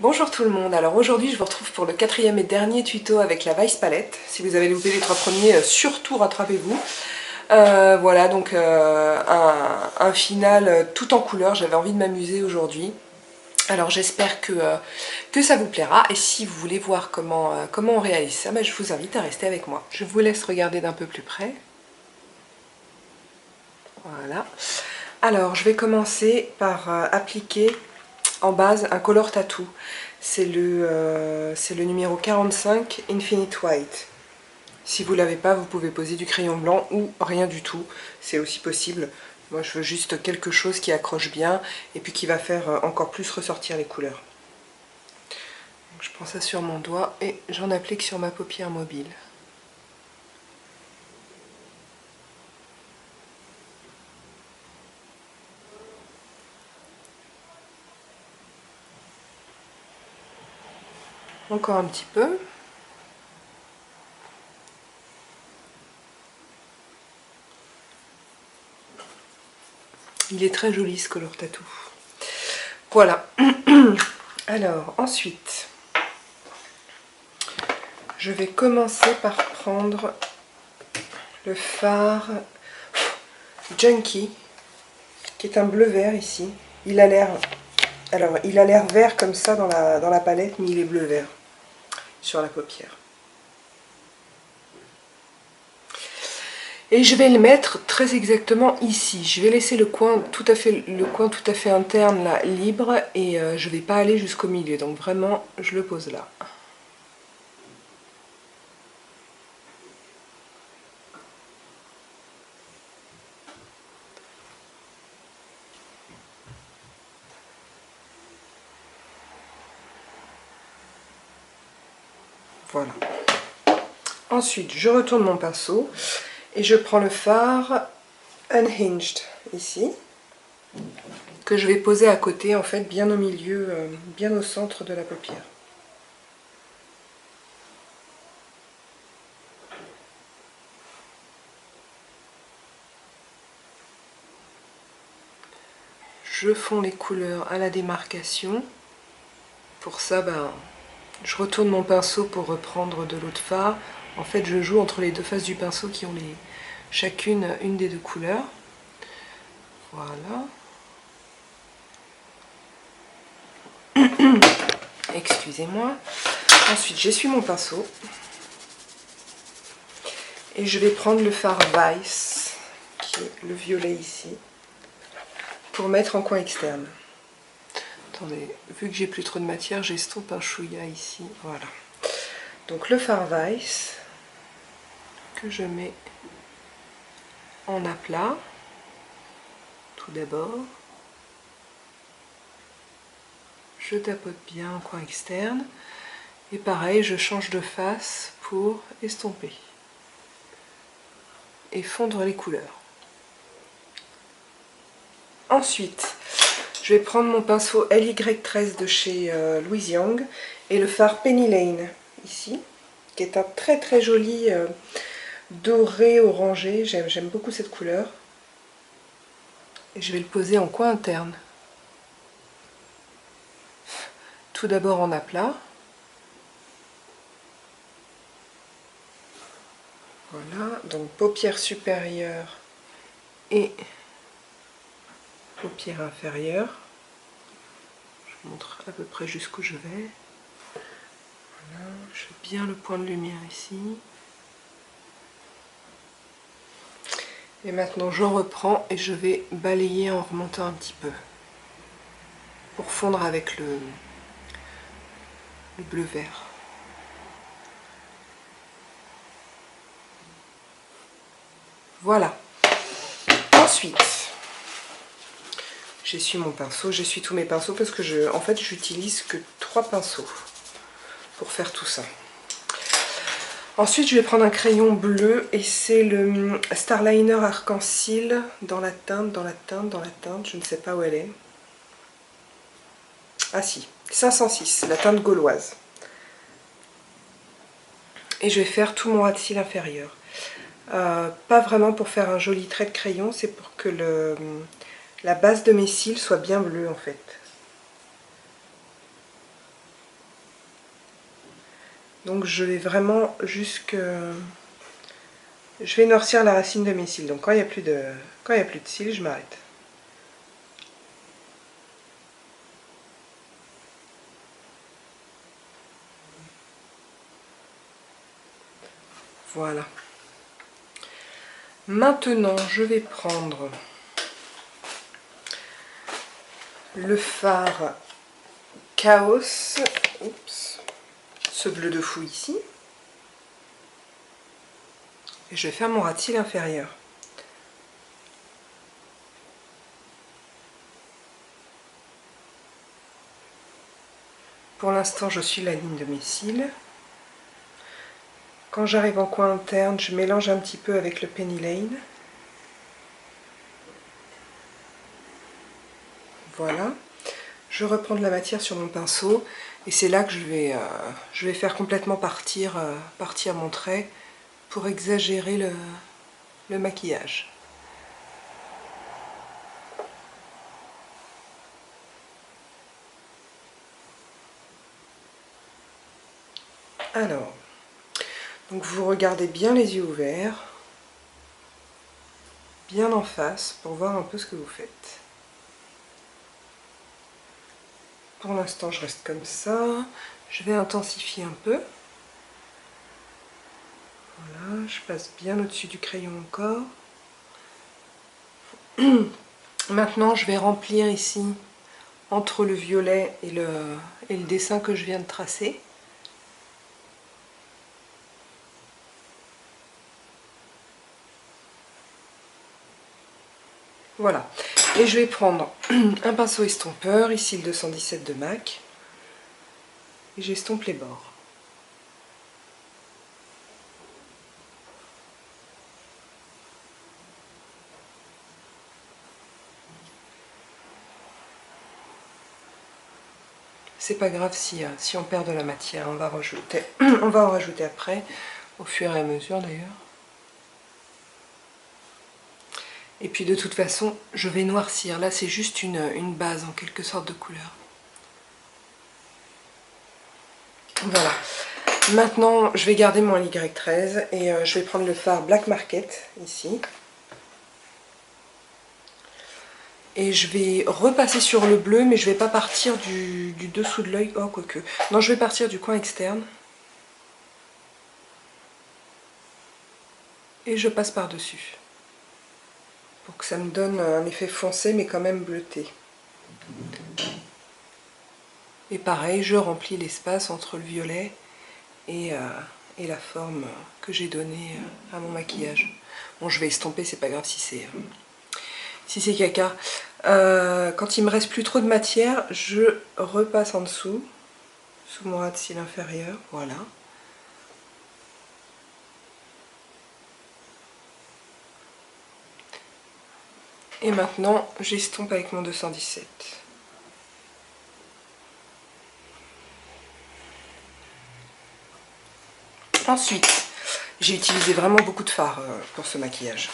Bonjour tout le monde, alors aujourd'hui je vous retrouve pour le quatrième et dernier tuto avec la Weiss Palette. Si vous avez loupé les trois premiers, surtout rattrapez-vous. Voilà donc un final tout en couleur, j'avais envie de m'amuser aujourd'hui. Alors j'espère que ça vous plaira et si vous voulez voir comment on réalise ça, je vous invite à rester avec moi. Je vous laisse regarder d'un peu plus près. Voilà. Alors je vais commencer par appliquer en base un color tattoo. C'est le numéro 45 Infinite White. Si vous ne l'avez pas, vous pouvez poser du crayon blanc ou rien du tout. C'est aussi possible. Moi je veux juste quelque chose qui accroche bien et puis qui va faire encore plus ressortir les couleurs. Donc, je prends ça sur mon doigt et j'en applique sur ma paupière mobile. Encore un petit peu. Il est très joli ce color tattoo. Voilà. Alors ensuite, je vais commencer par prendre le fard Junkie, qui est un bleu vert ici. Il a l'air vert comme ça dans la palette, mais il est bleu vert sur la paupière. Et je vais le mettre très exactement ici. Je vais laisser le coin tout à fait interne là, libre, et je ne vais pas aller jusqu'au milieu. Donc vraiment, je le pose là. Voilà. Ensuite, je retourne mon pinceau et je prends le fard Unhinged ici, que je vais poser à côté, en fait, bien au milieu, bien au centre de la paupière. Je fonds les couleurs à la démarcation. Pour ça, je retourne mon pinceau pour reprendre de l'eau de fard. En fait, je joue entre les deux faces du pinceau qui ont chacune une des deux couleurs. Voilà. Excusez-moi. Ensuite, j'essuie mon pinceau. Et je vais prendre le fard Weiss, qui est le violet ici, pour mettre en coin externe. Attendez, vu que j'ai plus trop de matière, j'estompe un chouïa ici. Voilà. Donc le fard Weiss que je mets en aplat, tout d'abord. Je tapote bien en coin externe. Et pareil, je change de face pour estomper. Et fondre les couleurs. Ensuite, je vais prendre mon pinceau LY13 de chez Louise Young et le fard Penny Lane, ici, qui est un très très joli doré orangé. J'aime beaucoup cette couleur. Et je vais le poser en coin interne. Tout d'abord en aplat. Voilà, donc paupière supérieure et paupière inférieure. Je vous montre à peu près jusqu'où je vais. Voilà, je fais bien le point de lumière ici. Et maintenant je reprends et je vais balayer en remontant un petit peu pour fondre avec le bleu vert. Voilà. Ensuite, j'essuie mon pinceau, j'essuie tous mes pinceaux parce que en fait j'utilise que 3 pinceaux pour faire tout ça. Ensuite, je vais prendre un crayon bleu et c'est le Starliner Arc-en-Ciel dans la teinte, je ne sais pas où elle est. Ah si, 506, la teinte gauloise. Et je vais faire tout mon ras de cils inférieur. Pas vraiment pour faire un joli trait de crayon, c'est pour que la base de mes cils soit bien bleue en fait. Donc je vais vraiment jusque... Je vais noircir la racine de mes cils. Donc quand il n'y a plus de cils, je m'arrête. Voilà. Maintenant, je vais prendre le fard Chaos. Oups. Ce bleu de fou ici. Et je vais faire mon ras de cils inférieur. Pour l'instant, je suis la ligne de mes cils. Quand j'arrive en coin interne, je mélange un petit peu avec le Penny Lane. Voilà. Je reprends de la matière sur mon pinceau et c'est là que je vais faire complètement partir mon trait pour exagérer le maquillage. Alors, donc vous regardez bien les yeux ouverts, bien en face pour voir un peu ce que vous faites. Pour l'instant, je reste comme ça. Je vais intensifier un peu. Voilà, je passe bien au-dessus du crayon encore. Maintenant, je vais remplir ici, entre le violet et le dessin que je viens de tracer. Voilà. Et je vais prendre un pinceau estompeur, ici le 217 de MAC. Et j'estompe les bords. C'est pas grave si on perd de la matière, on va rajouter, on va en rajouter après, au fur et à mesure d'ailleurs. Et puis de toute façon, je vais noircir. Là, c'est juste une base en quelque sorte de couleur. Voilà. Maintenant, je vais garder mon Y13 et je vais prendre le fard Black Market ici. Et je vais repasser sur le bleu, mais je ne vais pas partir du dessous de l'œil. Oh, quoique. Non, je vais partir du coin externe. Et je passe par-dessus. Pour que ça me donne un effet foncé, mais quand même bleuté. Et pareil, je remplis l'espace entre le violet et la forme que j'ai donnée à mon maquillage. Bon, je vais estomper, c'est pas grave si c'est caca. Quand il me reste plus trop de matière, je repasse en dessous, sous mon ras de cils inférieur, voilà. Et maintenant, j'estompe avec mon 217. Ensuite, j'ai utilisé vraiment beaucoup de fard pour ce maquillage.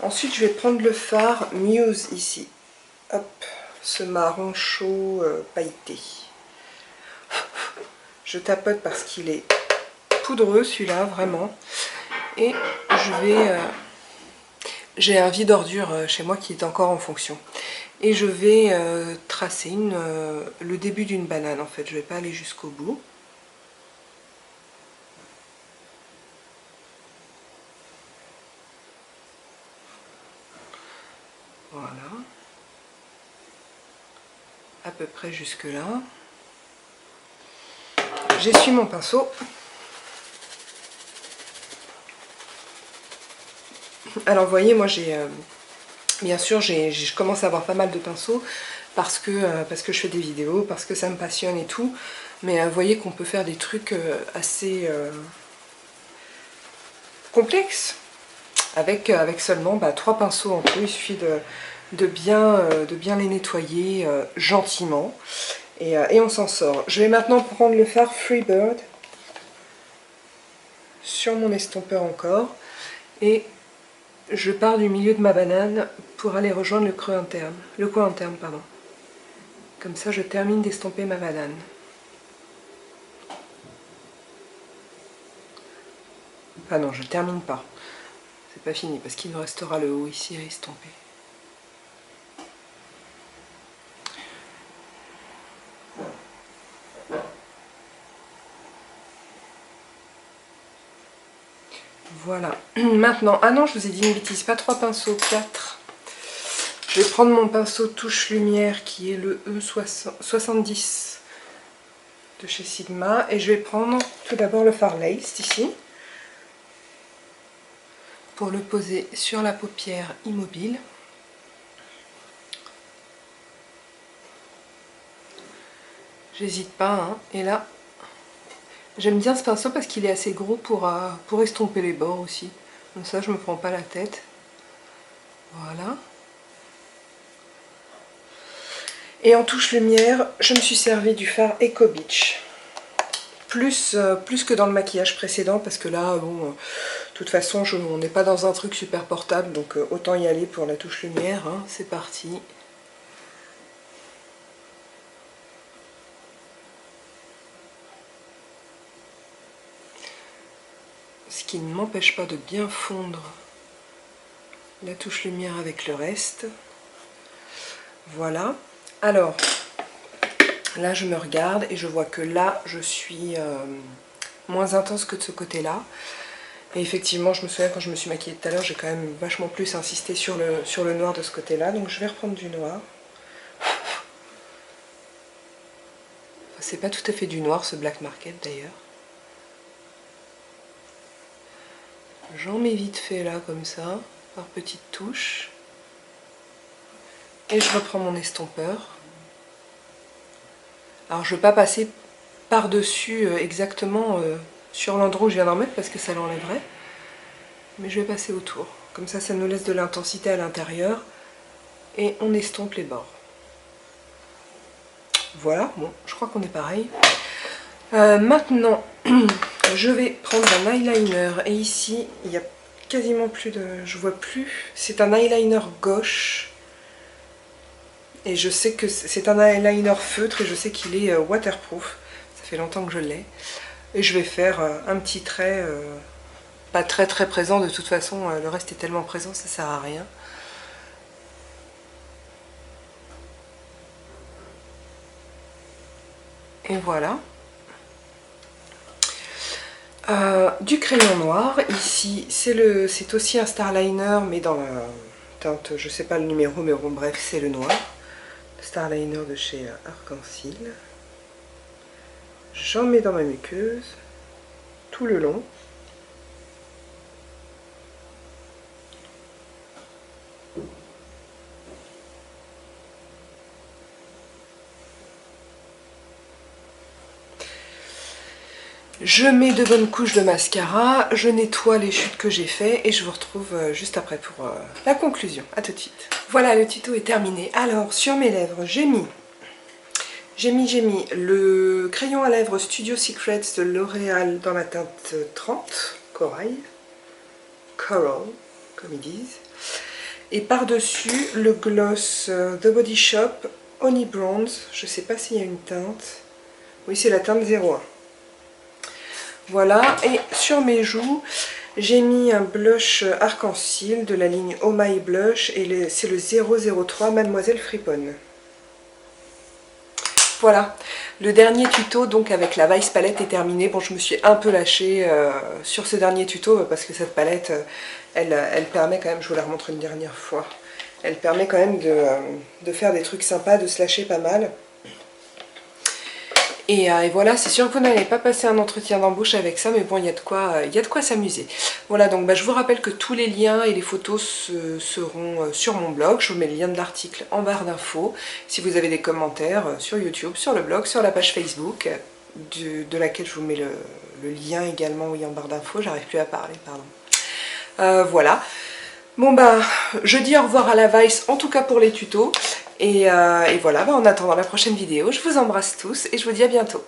Ensuite, je vais prendre le fard Muse ici. Hop, ce marron chaud pailleté. Je tapote parce qu'il est poudreux celui-là, vraiment. Et je vais... j'ai un vide ordure chez moi qui est encore en fonction. Et je vais tracer le début d'une banane en fait. Je ne vais pas aller jusqu'au bout. Voilà. À peu près jusque là. J'essuie mon pinceau. Alors vous voyez, moi j'ai... bien sûr, je commence à avoir pas mal de pinceaux parce que je fais des vidéos, parce que ça me passionne et tout. Mais vous voyez qu'on peut faire des trucs assez complexes avec seulement 3 pinceaux en tout. Il suffit de bien les nettoyer gentiment et on s'en sort. Je vais maintenant prendre le fard Freebird sur mon estompeur encore et je pars du milieu de ma banane pour aller rejoindre le coin interne, pardon. Comme ça, je termine d'estomper ma banane. Ah non, je termine pas. C'est pas fini parce qu'il nous restera le haut ici à estomper. Voilà. Maintenant, ah non, je vous ai dit une bêtise, pas 3 pinceaux, 4. Je vais prendre mon pinceau touche lumière qui est le E70 de chez Sigma et je vais prendre tout d'abord le Far Laced ici pour le poser sur la paupière immobile. J'hésite pas, hein. Et là, j'aime bien ce pinceau parce qu'il est assez gros pour estomper les bords aussi. Comme ça, je me prends pas la tête. Voilà. Et en touche lumière, je me suis servi du fard Eco Beach. Plus que dans le maquillage précédent, parce que là, bon, de toute façon, on n'est pas dans un truc super portable, donc autant y aller pour la touche lumière, hein. C'est parti. Ce qui ne m'empêche pas de bien fondre la touche lumière avec le reste. Voilà. Alors, là je me regarde et je vois que là je suis moins intense que de ce côté-là. Et effectivement, je me souviens quand je me suis maquillée tout à l'heure, j'ai quand même vachement plus insisté sur le noir de ce côté-là. Donc je vais reprendre du noir. Enfin, c'est pas tout à fait du noir ce Black Market d'ailleurs. J'en mets vite fait là comme ça, par petites touches. Et je reprends mon estompeur. Alors je ne vais pas passer par-dessus exactement sur l'endroit où je viens d'en mettre parce que ça l'enlèverait. Mais je vais passer autour. Comme ça, ça nous laisse de l'intensité à l'intérieur. Et on estompe les bords. Voilà, bon, je crois qu'on est pareil. Maintenant, je vais prendre un eyeliner. Et ici, il n'y a quasiment plus de... Je vois plus. C'est un eyeliner gauche. Et je sais que c'est un eyeliner feutre et je sais qu'il est waterproof. Ça fait longtemps que je l'ai. Et je vais faire un petit trait, pas très très présent de toute façon, le reste est tellement présent, ça sert à rien. Et voilà. Du crayon noir, ici c'est aussi un Starliner mais dans la teinte, je sais pas le numéro mais bon bref c'est le noir. Starliner de chez Arc-en-Ciel. J'en mets dans ma muqueuse tout le long. Je mets de bonnes couches de mascara, je nettoie les chutes que j'ai fait et je vous retrouve juste après pour la conclusion. A tout de suite. Voilà, le tuto est terminé. Alors, sur mes lèvres, j'ai mis le crayon à lèvres Studio Secrets de L'Oréal dans la teinte 30, Corail, Coral, comme ils disent. Et par-dessus, le gloss The Body Shop Honey Bronze. Je ne sais pas s'il y a une teinte. Oui, c'est la teinte 01. Voilà, et sur mes joues, j'ai mis un blush arc-en-ciel de la ligne Oh My Blush et c'est le 003 Mademoiselle Friponne. Voilà, le dernier tuto donc avec la Vice palette est terminé. Bon, je me suis un peu lâchée sur ce dernier tuto parce que cette palette, elle permet quand même, je vous la remontre une dernière fois, elle permet quand même de faire des trucs sympas, de se lâcher pas mal. Et voilà, c'est sûr que vous n'allez pas passer un entretien d'embauche avec ça, mais bon, il y a de quoi s'amuser. Voilà, donc je vous rappelle que tous les liens et les photos seront sur mon blog. Je vous mets le lien de l'article en barre d'infos. Si vous avez des commentaires sur YouTube, sur le blog, sur la page Facebook, de laquelle je vous mets le lien également, oui, en barre d'infos. J'arrive plus à parler, pardon. Voilà. Bon je dis au revoir à la Vice, en tout cas pour les tutos. Et voilà, en attendant la prochaine vidéo, je vous embrasse tous et je vous dis à bientôt.